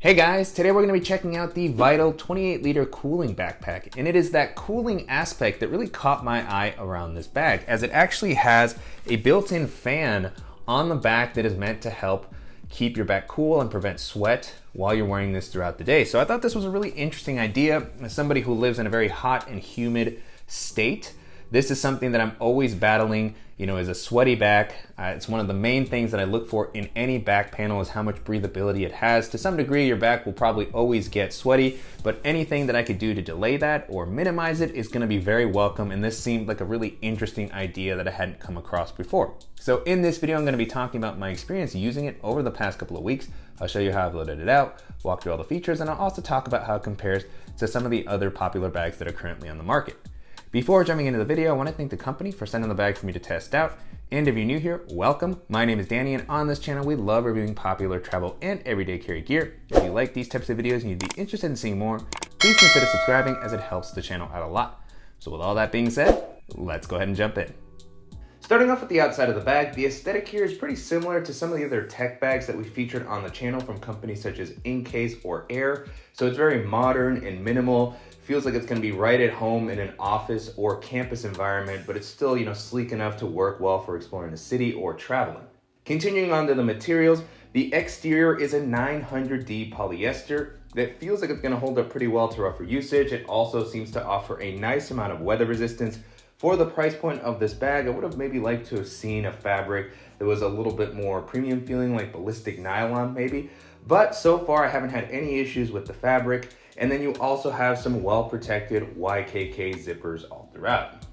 Hey guys, today we're going to be checking out the V.I.T.L 28 liter cooling backpack, and it is that cooling aspect that really caught my eye around this bag, as it actually has a built-in fan on the back that is meant to help keep your back cool and prevent sweat while you're wearing this throughout the day. So I thought this was a really interesting idea. As somebody who lives in a very hot and humid state, this is something that I'm always battling, is a sweaty back. It's one of the main things that I look for in any back panel is how much breathability it has. To some degree, your back will probably always get sweaty, but anything that I could do to delay that or minimize it is gonna be very welcome, and this seemed like a really interesting idea that I hadn't come across before. So in this video, I'm gonna be talking about my experience using it over the past couple of weeks. I'll show you how I've loaded it out, walk through all the features, and I'll also talk about how it compares to some of the other popular bags that are currently on the market. Before jumping into the video, I want to thank the company for sending the bag for me to test out. And if you're new here, welcome. My name is Danny, and on this channel, we love reviewing popular travel and everyday carry gear. If you like these types of videos and you'd be interested in seeing more, please consider subscribing as it helps the channel out a lot. So with all that being said, let's go ahead and jump in. Starting off with the outside of the bag, the aesthetic here is pretty similar to some of the other tech bags that we featured on the channel from companies such as Incase or Air. So it's very modern and minimal. Feels like it's going to be right at home in an office or campus environment, but it's still, sleek enough to work well for exploring the city or traveling. Continuing on to the materials, the exterior is a 900D polyester that feels like it's going to hold up pretty well to rougher usage. It also seems to offer a nice amount of weather resistance. For the price point of this bag, I would have maybe liked to have seen a fabric that was a little bit more premium feeling, like ballistic nylon maybe. But so far, I haven't had any issues with the fabric. And then you also have some well-protected YKK zippers all throughout.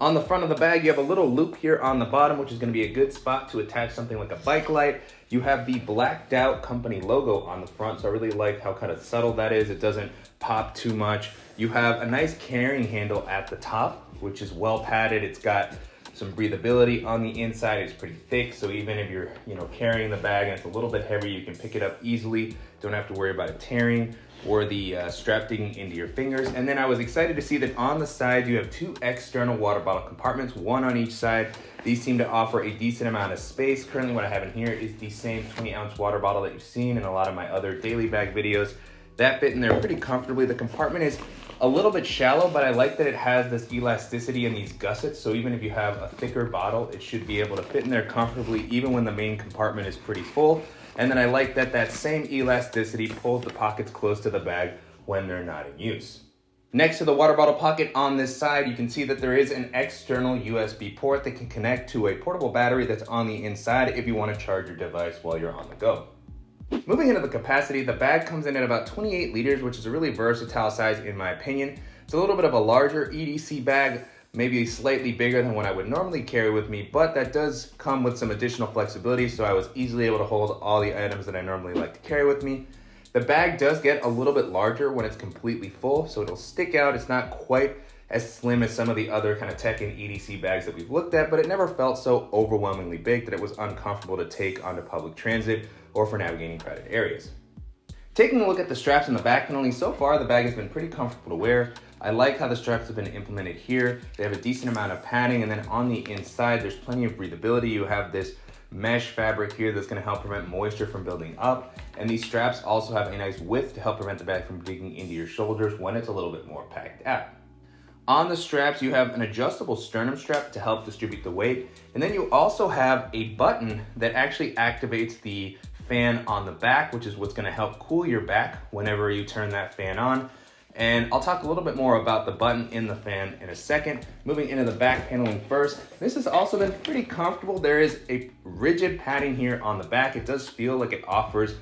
On the front of the bag, you have a little loop here on the bottom, which is going to be a good spot to attach something like a bike light. You have the blacked out company logo on the front, so I really like how kind of subtle that is. It doesn't pop too much. You have a nice carrying handle at the top, which is well padded. It's got some breathability on the inside. It's pretty thick, so even if you're carrying the bag and it's a little bit heavy, you can pick it up easily. Don't have to worry about it tearing or the strap digging into your fingers. And then I was excited to see that on the side you have two external water bottle compartments, one on each side. These seem to offer a decent amount of space. Currently what I have in here is the same 20-ounce water bottle that you've seen in a lot of my other daily bag videos. That fit in there pretty comfortably. The compartment is a little bit shallow, but I like that it has this elasticity and these gussets, so even if you have a thicker bottle, it should be able to fit in there comfortably even when the main compartment is pretty full. And then I like that that same elasticity pulls the pockets close to the bag when they're not in use. Next to the water bottle pocket on this side, you can see that there is an external USB port that can connect to a portable battery that's on the inside if you want to charge your device while you're on the go. Moving into the capacity, the bag comes in at about 28 liters, which is a really versatile size in my opinion. It's a little bit of a larger EDC bag, maybe slightly bigger than what I would normally carry with me, but that does come with some additional flexibility, so I was easily able to hold all the items that I normally like to carry with me. The bag does get a little bit larger when it's completely full, so it'll stick out. It's not quite as slim as some of the other kind of tech and EDC bags that we've looked at, but it never felt so overwhelmingly big that it was uncomfortable to take onto public transit or for navigating crowded areas. Taking a look at the straps in the back panel, so far the bag has been pretty comfortable to wear. I like how the straps have been implemented here. They have a decent amount of padding, and then on the inside there's plenty of breathability. You have this mesh fabric here that's going to help prevent moisture from building up, and these straps also have a nice width to help prevent the bag from digging into your shoulders when it's a little bit more packed out. On the straps, you have an adjustable sternum strap to help distribute the weight, and then you also have a button that actually activates the fan on the back, which is what's going to help cool your back whenever you turn that fan on. And I'll talk a little bit more about the button in the fan in a second. Moving into the back paneling first, this has also been pretty comfortable. There is a rigid padding here on the back. It does feel like it offers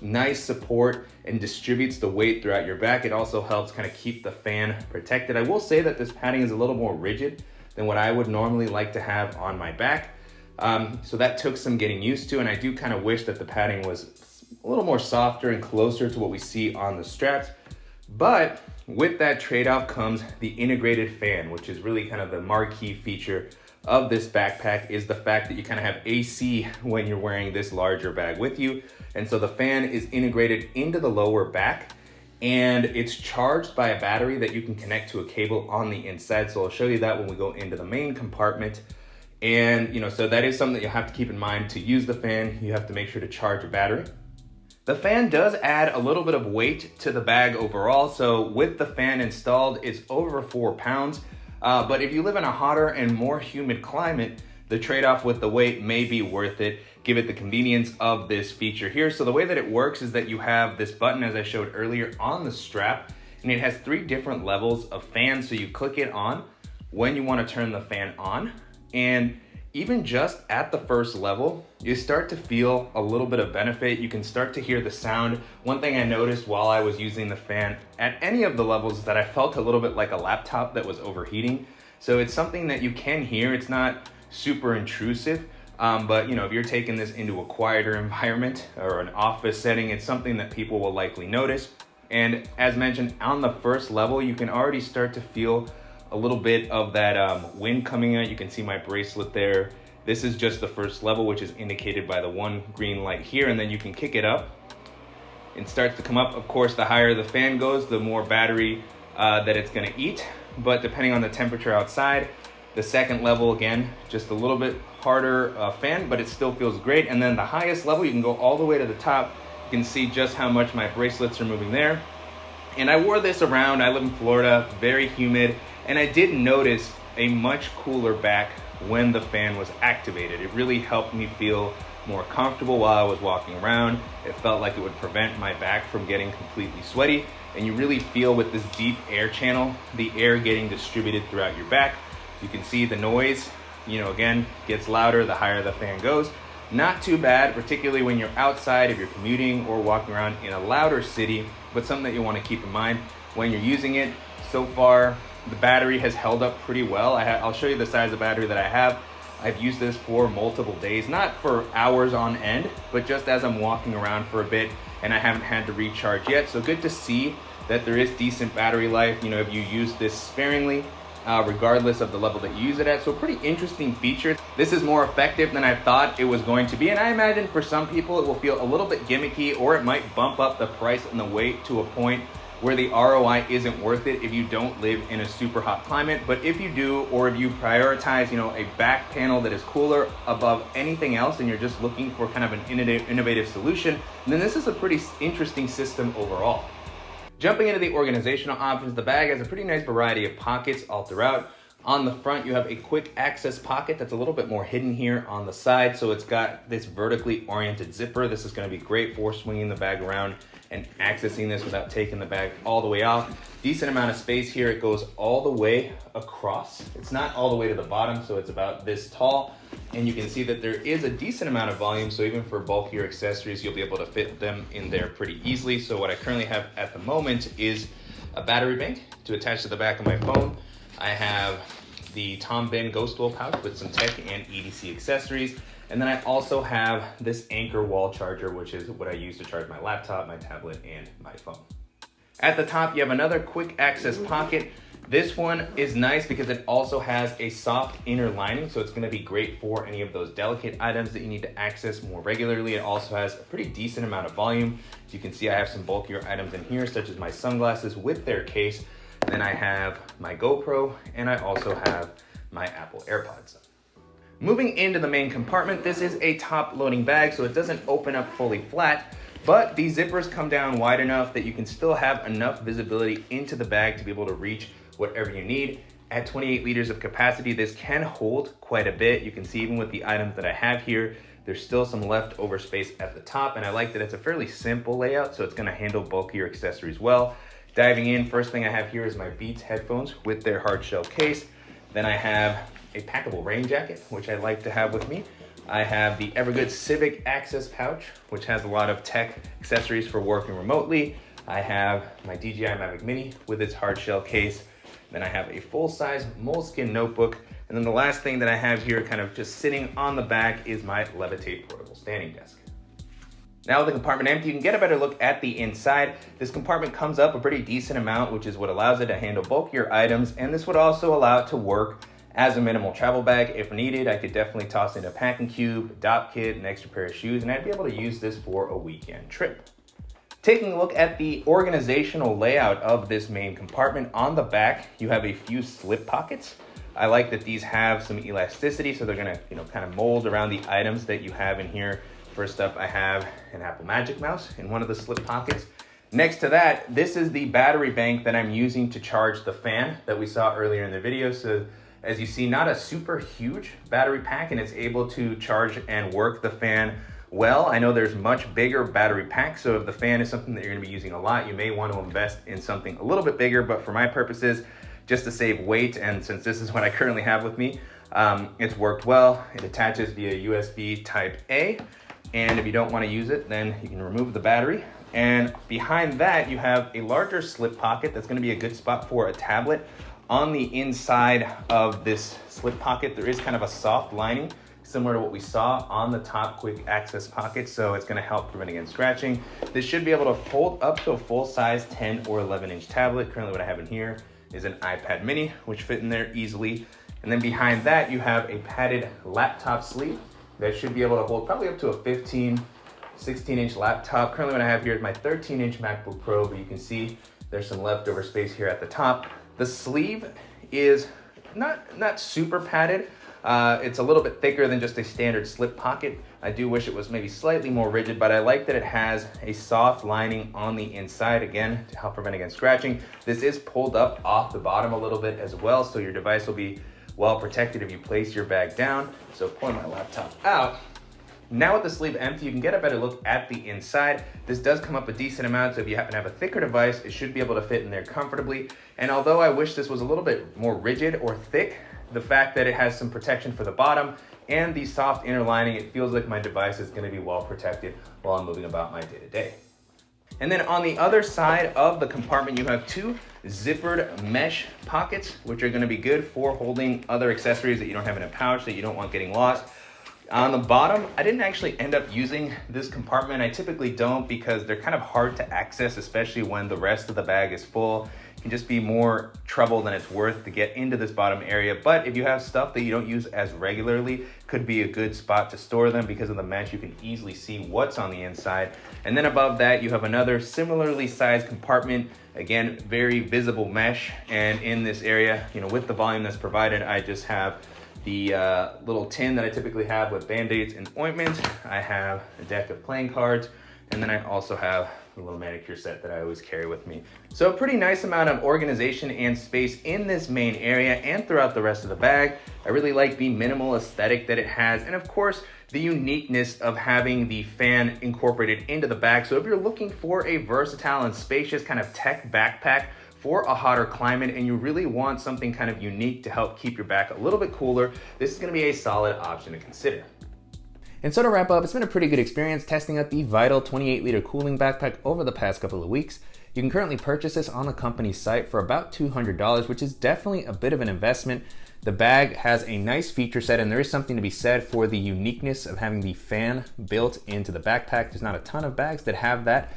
nice support and distributes the weight throughout your back. It also helps kind of keep the fan protected. I will say that this padding is a little more rigid than what I would normally like to have on my back. So that took some getting used to, and I do kind of wish that the padding was a little more softer and closer to what we see on the straps. But with that trade-off comes the integrated fan, which is really kind of the marquee feature of this backpack, is the fact that you kind of have AC when you're wearing this larger bag with you. And so the fan is integrated into the lower back, and it's charged by a battery that you can connect to a cable on the inside. So I'll show you that when we go into the main compartment. And so that is something that you'll have to keep in mind. To use the fan, you have to make sure to charge a battery. The fan does add a little bit of weight to the bag overall, so with the fan installed, it's over 4 pounds. But if you live in a hotter and more humid climate, the trade-off with the weight may be worth it. Give it the convenience of this feature here. So the way that it works is that you have this button, as I showed earlier, on the strap, and it has 3 different levels of fan. So you click it on when you want to turn the fan on, and even just at the first level, you start to feel a little bit of benefit. You can start to hear the sound. One thing I noticed while I was using the fan at any of the levels is that I felt a little bit like a laptop that was overheating. So it's something that you can hear. It's not super intrusive, but if you're taking this into a quieter environment or an office setting, it's something that people will likely notice. And as mentioned, on the first level, you can already start to feel a little bit of that wind coming out. You can see my bracelet there. This is just the first level, which is indicated by the 1 green light here, and then you can kick it up. It starts to come up. Of course, the higher the fan goes, the more battery that it's gonna eat, but depending on the temperature outside, the second level, again, just a little bit harder fan, but it still feels great. And then the highest level, you can go all the way to the top. You can see just how much my bracelets are moving there. And I wore this around. I live in Florida, very humid, and I did notice a much cooler back when the fan was activated. It really helped me feel more comfortable while I was walking around. It felt like it would prevent my back from getting completely sweaty. And you really feel with this deep air channel, the air getting distributed throughout your back. You can see the noise, again, gets louder the higher the fan goes. Not too bad, particularly when you're outside, if you're commuting or walking around in a louder city, but something that you want to keep in mind when you're using it. So far, the battery has held up pretty well. I'll show you the size of battery that I have. I've used this for multiple days, not for hours on end, but just as I'm walking around for a bit, and I haven't had to recharge yet. So good to see that there is decent battery life, if you use this sparingly, regardless of the level that you use it at. So pretty interesting feature. This is more effective than I thought it was going to be, and I imagine for some people it will feel a little bit gimmicky, or it might bump up the price and the weight to a point where the ROI isn't worth it if you don't live in a super hot climate. But if you do, or if you prioritize a back panel that is cooler above anything else, and you're just looking for kind of an innovative solution, then this is a pretty interesting system overall. Jumping into the organizational options, the bag has a pretty nice variety of pockets all throughout. On the front, you have a quick access pocket that's a little bit more hidden here on the side. So it's got this vertically oriented zipper. This is going to be great for swinging the bag around and accessing this without taking the bag all the way off. Decent amount of space here. It goes all the way across. It's not all the way to the bottom, so it's about this tall. And you can see that there is a decent amount of volume, so even for bulkier accessories, you'll be able to fit them in there pretty easily. So what I currently have at the moment is a battery bank to attach to the back of my phone. I have the Tom Ben Ghost Wheel pouch with some tech and EDC accessories. And then I also have this Anchor wall charger, which is what I use to charge my laptop, my tablet, and my phone. At the top, you have another quick access pocket. This one is nice because it also has a soft inner lining, so it's gonna be great for any of those delicate items that you need to access more regularly. It also has a pretty decent amount of volume. As you can see, I have some bulkier items in here, such as my sunglasses with their case. Then I have my GoPro, and I also have my Apple AirPods. Moving into the main compartment, this is a top loading bag, so it doesn't open up fully flat, but these zippers come down wide enough that you can still have enough visibility into the bag to be able to reach whatever you need. At 28 liters of capacity, this can hold quite a bit. You can see even with the items that I have here, there's still some leftover space at the top, and I like that it's a fairly simple layout, so it's gonna handle bulkier accessories well. Diving in, first thing I have here is my V.I.T.L headphones with their hard shell case. Then I have a packable rain jacket, which I like to have with me. I have the Evergood Civic Access pouch, which has a lot of tech accessories for working remotely. I have my DJI Mavic Mini with its hard shell case. Then I have a full-size moleskin notebook. And then the last thing that I have here kind of just sitting on the back is my Levitate portable standing desk. Now with the compartment empty, you can get a better look at the inside. This compartment comes up a pretty decent amount, which is what allows it to handle bulkier items. And this would also allow it to work as a minimal travel bag. If needed, I could definitely toss in a packing cube, a dop kit, an extra pair of shoes, and I'd be able to use this for a weekend trip. Taking a look at the organizational layout of this main compartment, on the back, you have a few slip pockets. I like that these have some elasticity, so they're gonna kind of mold around the items that you have in here First up, I have an Apple Magic Mouse in one of the slip pockets. Next to that, this is the battery bank that I'm using to charge the fan that we saw earlier in the video. So as you see, not a super huge battery pack, and it's able to charge and work the fan well. I know there's much bigger battery packs, so if the fan is something that you're gonna be using a lot, you may want to invest in something a little bit bigger, but for my purposes, just to save weight, and since this is what I currently have with me, it's worked well. It attaches via USB Type A, and if you don't wanna use it, then you can remove the battery. And behind that, you have a larger slip pocket that's gonna be a good spot for a tablet. On the inside of this slip pocket, there is kind of a soft lining, similar to what we saw on the top quick access pocket, so it's gonna help prevent against scratching. This should be able to fold up to a full-size 10 or 11-inch tablet. Currently what I have in here is an iPad mini, which fit in there easily. And then behind that, you have a padded laptop sleeve that should be able to hold probably up to a 16-inch laptop. Currently what I have here is my 13-inch MacBook Pro, but you can see there's some leftover space here at the top. The sleeve is not super padded. It's a little bit thicker than just a standard slip pocket. I do wish it was maybe slightly more rigid, but I like that it has a soft lining on the inside, again, to help prevent against scratching. This is pulled up off the bottom a little bit as well, so your device will be well protected if you place your bag down. So pulling my laptop out. Now with the sleeve empty, you can get a better look at the inside. This does come up a decent amount, so if you happen to have a thicker device, it should be able to fit in there comfortably. And although I wish this was a little bit more rigid or thick, the fact that it has some protection for the bottom and the soft inner lining, it feels like my device is gonna be well protected while I'm moving about my day-to-day. And then on the other side of the compartment, you have two zippered mesh pockets, which are gonna be good for holding other accessories that you don't have in a pouch that you don't want getting lost. On the bottom, I didn't actually end up using this compartment. I typically don't because they're kind of hard to access, especially when the rest of the bag is full. It can just be more trouble than it's worth to get into this bottom area. But if you have stuff that you don't use as regularly, could be a good spot to store them. Because of the mesh, you can easily see what's on the inside. And then above that, you have another similarly sized compartment. Again, very visible mesh. And in this area, with the volume that's provided, I just have the little tin that I typically have with Band-Aids and ointment. I have a deck of playing cards, and then I also have a little manicure set that I always carry with me. So a pretty nice amount of organization and space in this main area and throughout the rest of the bag. I really like the minimal aesthetic that it has, and of course, the uniqueness of having the fan incorporated into the bag. So if you're looking for a versatile and spacious kind of tech backpack for a hotter climate and you really want something kind of unique to help keep your back a little bit cooler, this is gonna be a solid option to consider. And so to wrap up, it's been a pretty good experience testing out the V.I.T.L 28-liter cooling backpack over the past couple of weeks. You can currently purchase this on the company's site for about $200, which is definitely a bit of an investment. The bag has a nice feature set, and there is something to be said for the uniqueness of having the fan built into the backpack. There's not a ton of bags that have that,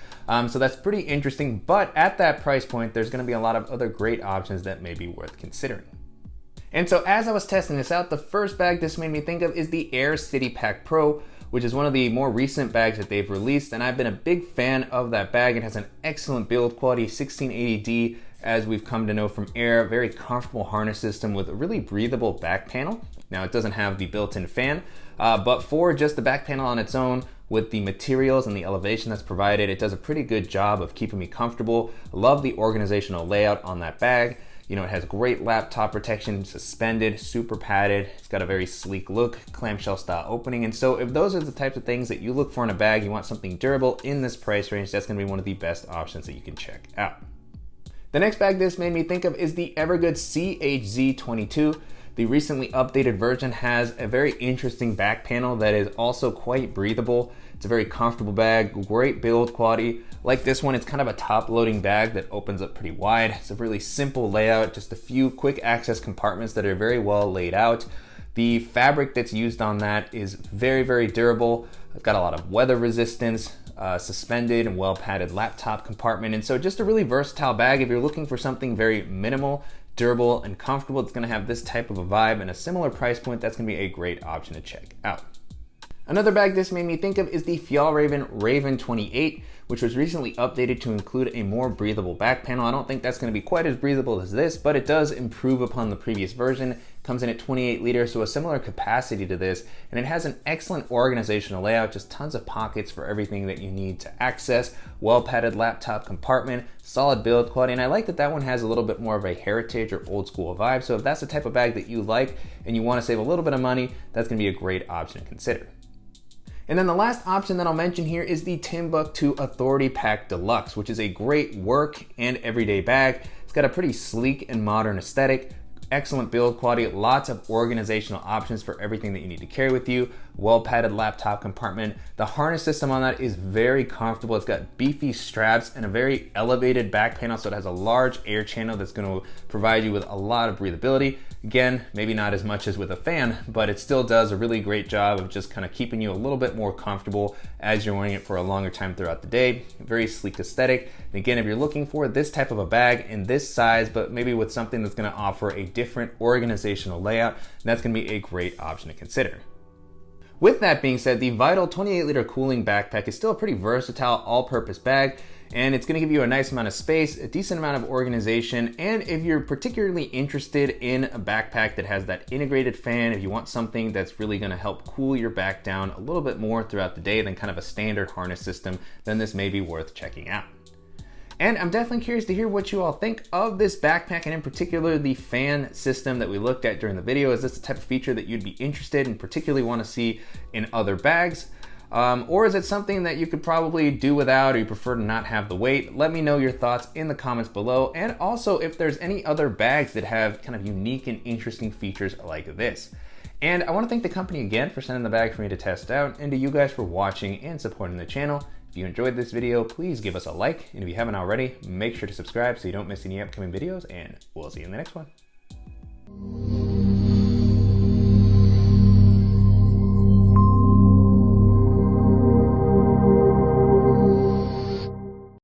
so that's pretty interesting. But at that price point, there's gonna be a lot of other great options that may be worth considering. And so as I was testing this out, the first bag this made me think of is the Air City Pack Pro, which is one of the more recent bags that they've released, and I've been a big fan of that bag. It has an excellent build quality, 1680D, as we've come to know from Air, very comfortable harness system with a really breathable back panel. Now it doesn't have the built-in fan, but for just the back panel on its own, with the materials and the elevation that's provided, it does a pretty good job of keeping me comfortable. Love the organizational layout on that bag. It has great laptop protection, suspended, super padded. It's got a very sleek look, clamshell style opening. And so if those are the types of things that you look for in a bag, you want something durable in this price range, that's gonna be one of the best options that you can check out. The next bag this made me think of is the Evergood CHZ22. The recently updated version has a very interesting back panel that is also quite breathable. It's a very comfortable bag, great build quality. Like this one, it's kind of a top-loading bag that opens up pretty wide. It's a really simple layout, just a few quick access compartments that are very well laid out. The fabric that's used on that is very, very durable. It's got a lot of weather resistance, suspended and well-padded laptop compartment. And so just a really versatile bag. If you're looking for something very minimal, durable, and comfortable, it's gonna have this type of a vibe and a similar price point. That's gonna be a great option to check out. Another bag this made me think of is the Fjallraven Raven 28, which was recently updated to include a more breathable back panel. I don't think that's gonna be quite as breathable as this, but it does improve upon the previous version. comes in at 28 liters, so a similar capacity to this, and it has an excellent organizational layout, just tons of pockets for everything that you need to access, well-padded laptop compartment, solid build quality, and I like that that one has a little bit more of a heritage or old school vibe, so if that's the type of bag that you like and you want to save a little bit of money, that's going to be a great option to consider. And then the last option that I'll mention here is the Timbuk2 Authority Pack Deluxe, which is a great work and everyday bag. It's got a pretty sleek and modern aesthetic, excellent build quality, lots of organizational options for everything that you need to carry with you, well-padded laptop compartment. The harness system on that is very comfortable. It's got beefy straps and a very elevated back panel, so it has a large air channel that's going to provide you with a lot of breathability. Again, maybe not as much as with a fan, but it still does a really great job of just kind of keeping you a little bit more comfortable as you're wearing it for a longer time throughout the day. Very sleek aesthetic. And again, if you're looking for this type of a bag in this size, but maybe with something that's going to offer a different organizational layout, that's going to be a great option to consider. With that being said, the V.I.T.L 28 liter cooling backpack is still a pretty versatile all-purpose bag, and it's going to give you a nice amount of space, a decent amount of organization, and if you're particularly interested in a backpack that has that integrated fan, if you want something that's really going to help cool your back down a little bit more throughout the day than kind of a standard harness system, then this may be worth checking out. And I'm definitely curious to hear what you all think of this backpack, and in particular the fan system that we looked at during the video. Is this the type of feature that you'd be interested in, particularly want to see in other bags? Or is it something that you could probably do without, or you prefer to not have the weight? Let me know your thoughts in the comments below, and also if there's any other bags that have kind of unique and interesting features like this. And I want to thank the company again for sending the bag for me to test out, and to you guys for watching and supporting the channel. If you enjoyed this video, please give us a like, and if you haven't already, make sure to subscribe so you don't miss any upcoming videos, and we'll see you in the next one.